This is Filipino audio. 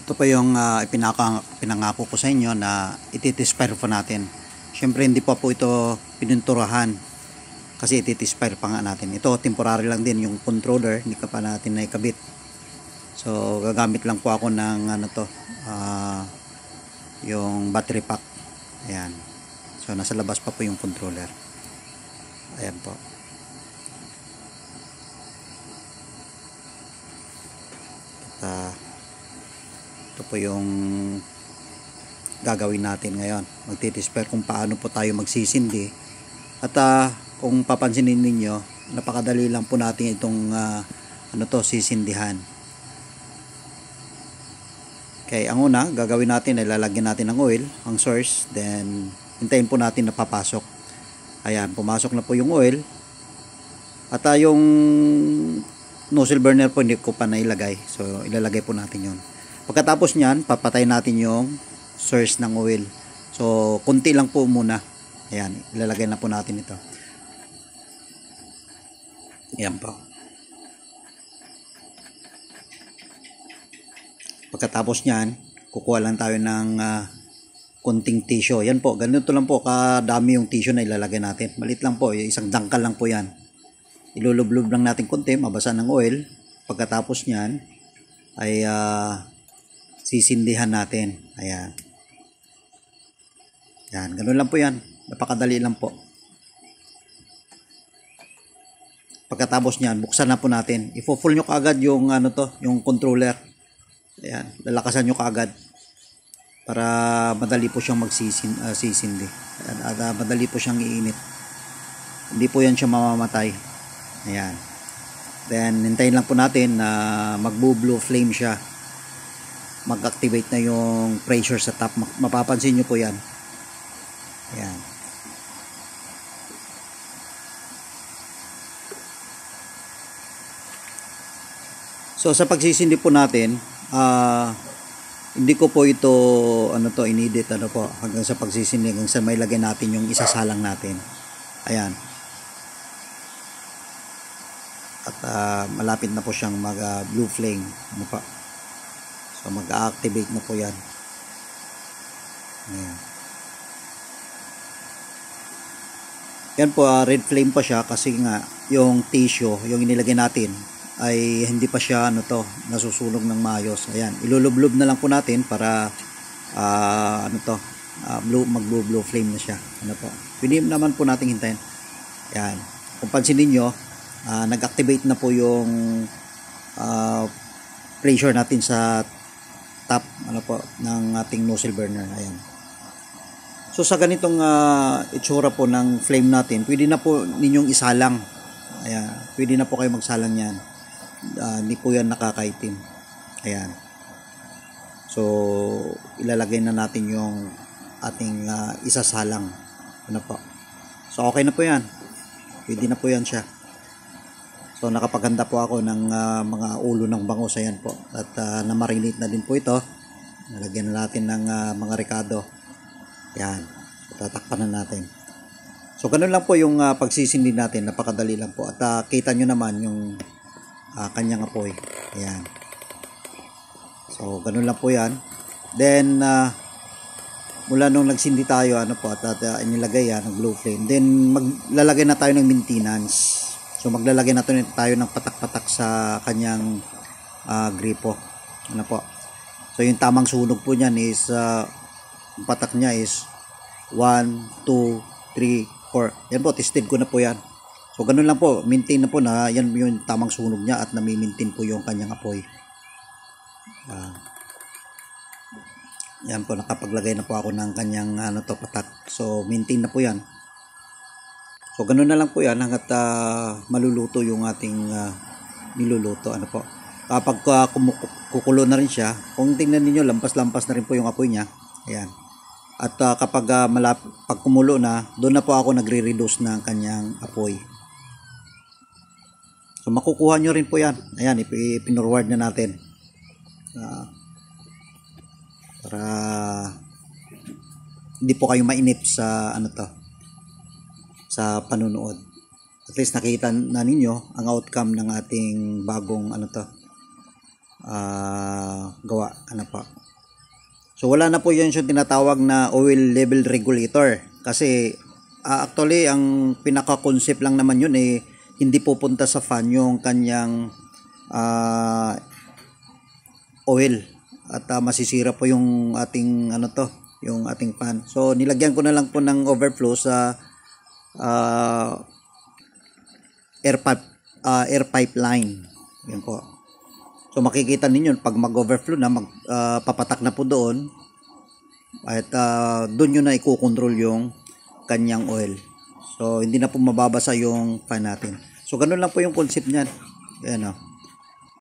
Ito pa yung pinangako ko sa inyo na ititispire po natin. Siyempre hindi pa po ito pininturahan kasi ititispire pa nga natin. Ito temporary lang din yung controller, hindi ka pa natin naikabit. So gagamit lang po ako ng yung battery pack. Ayan. So nasa labas pa po yung controller. Ayan po. At ito po yung gagawin natin ngayon. Magtitispire kung paano po tayo magsisindi. At kung papansinin ninyo, napakadali lang po natin itong sisindihan. Okay, ang una, gagawin natin ay lalagyan natin ng oil, ang source, then hintayin po natin na papasok. Ayan, pumasok na po yung oil. At yung nozzle burner po hindi ko pa nailagay. So ilalagay po natin yon. Pagkatapos niyan, papatay natin yung source ng oil. So kunti lang po muna. Ayan, ilalagay na po natin ito. Ayan po. Pagkatapos niyan, kukuha lang tayo ng kunting tissue. Yan po, ganito lang po kadami yung tissue na ilalagay natin. Malit lang po, isang dangkal lang po yan. Ilulublob lang natin konti, mabasa ng oil. Pagkatapos niyan ay sisindihan natin. Ayan. Yan, ganun lang po yan. Napakadali lang po. Pagkatapos niyan, buksan na po natin. Ifo-full nyo kaagad yung yung controller. Ayan, lalakasan nyo kaagad para madali po siyang magsisindi. At madali po siyang iinit. Hindi po yan siya mamamatay. Ayan. Then, hintayin lang po natin na magbo-blue flame siya. Mag-activate na yung pressure sa top. Mapapansin nyo po yan. Ayan. So, sa pagsisindi po natin, hindi ko po ito inedit po hanggang sa pagsisindi, hanggang sa may lagay natin yung isasalang natin. Ayan. At malapit na po siyang mag blue flame. Ano pa? So mag-activate na po yan. Ayan. Yan po, red flame pa siya kasi nga yung tissue, yung inilagay natin ay hindi pa siya nasusunog ng maayos. Ayan, ilulublob na lang po natin para mag-blue flame na siya. Ano po? Pwede naman po nating hintayin. Ayan. Kung pansinin niyo, nag-activate na po yung pressure natin sa top ng ating nozzle burner. Ayan. So sa ganitong itsura po ng flame natin, pwede na po ninyong isalang. Ayan, pwede na po kayo magsalang yan. Hindi po yan nakakaitim. Ayan. So ilalagay na natin yung ating isasalang. Ano po? So okay na po yan. Pwede na po yan siya. So nakapaghanda po ako ng mga ulo ng bangus. Ayan po. At na-marinate na din po ito. Nalagyan na natin ng mga ricado. Yan. So, tatakpan na natin. So ganun lang po yung pagsisindi natin. Napakadali lang po. At kita nyo naman yung kanyang apoy. Ayan. So ganun lang po yan. Then mula nung nagsindi tayo at inilagay yan ng blue flame. Then maglalagay na tayo ng maintenance. So maglalagay na tayo ng patak-patak sa kanyang gripo. Ano po? So yung tamang sunog po niyan is yung patak niya is 1, 2, 3, 4. Yan po, tested ko na po yan. So ganun lang po, maintain na po na yan yung tamang sunog niya at nami-maintain po yung kanyang apoy. Yan po, nakapaglagay na po ako ng kanyang patak. So maintain na po yan. So ganun na lang po yan hanggat maluluto yung ating niluluto. Ano po? Kapag kukulo na rin siya, kung tingnan niyo lampas-lampas na rin po yung apoy niya. Ayan. At kapag pag kumulo na, doon na po ako nagre-reduce ng kanyang apoy. So makukuha nyo rin po yan. Ayan, ipinurward na natin. Para hindi po kayo mainip sa sa panunood. At least nakita na ninyo ang outcome ng ating bagong gawa. Ano po. So wala na po yun yung tinatawag na oil level regulator. Kasi actually ang pinaka-concept lang naman yun hindi pupunta sa fan yung kanyang oil at masisira po yung ating yung ating fan. So nilagyan ko na lang po ng overflow sa air pipeline. Yan po. So makikita ninyo pag mag-overflow na papatak na po doon at doon nyo na i-control yung kanyang oil. So hindi na po mababasa yung fan natin. So ganun lang po yung concept niyan. Ayan o.